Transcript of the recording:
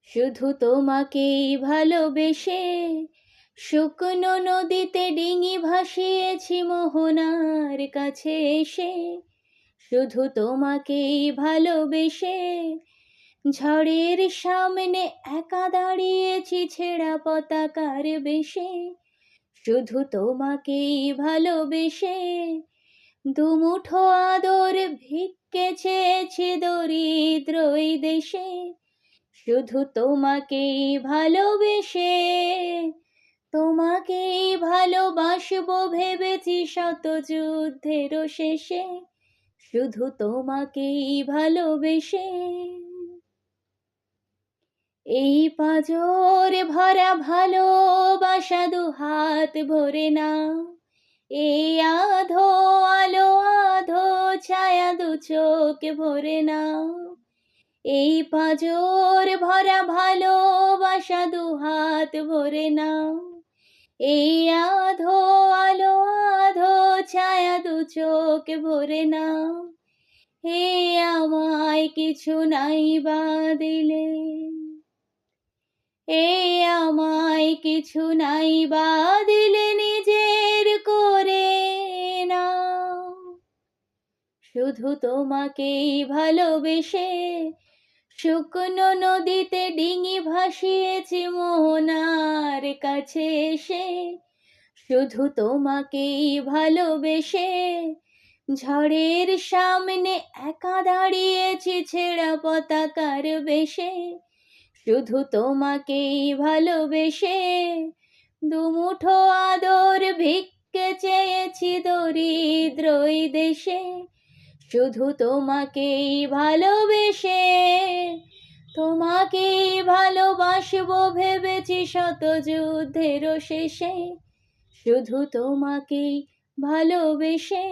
শুধু তোমাকেই ভালোবেসে শুকনো নদীতে ডিঙি ভাসিয়েছি মোহনার কাছে এসে। শুধু তোমাকেই ভালোবেসে ঝড়ের সামনে একা দাঁড়িয়েছি ছেঁড়া পতাকার বেশে। শুধু তোমাকেই ভালোবেসে দুমুঠো আদর ভিক্ষে চেয়েছি দরিদ্র এই দেশে। শুধু তোমাকেই ভালোবেসে তোমাকেই ভালোবাসবো ভেবেছি শত যুদ্ধেরও শেষে। শুধু তোমাকেই ভালোবেসে এই পাঁজর ভরা ভালোবাসা দুহাত ভরে না, এই আধো আলো আধো ছায়া দু চোখ ভরে না। এই পাঁজর ভরা ভালোবাসা দুহাত ভরে না, এই আধো আলো আধো ছায়া দু চোখ ভরে না। হে আমায় কিছু নাই বা দিলে, এ আমায় কিছু নাই বা দিলে নিজের করে নাও। শুধু তোমাকেই ভালোবেসে শুকনো নদীতে ডিঙি ভাসিয়েছি মোহনার কাছে এসে। শুধু তোমাকেই ভালোবেসে ঝড়ের সামনে একা দাঁড়িয়েছি ছেঁড়া পতাকার বেশে। শুধু তোমাকেই ভালোবেসে দুমুঠো আদর ভিক্ষে চেয়েছি দরিদ্র এই দেশে। শুধু তোমাকেই ভালোবেসে তোমাকেই ভালোবাসবো ভেবেছি শত যুদ্ধেরও শেষে। শুধু তোমাকেই ভালোবেসে।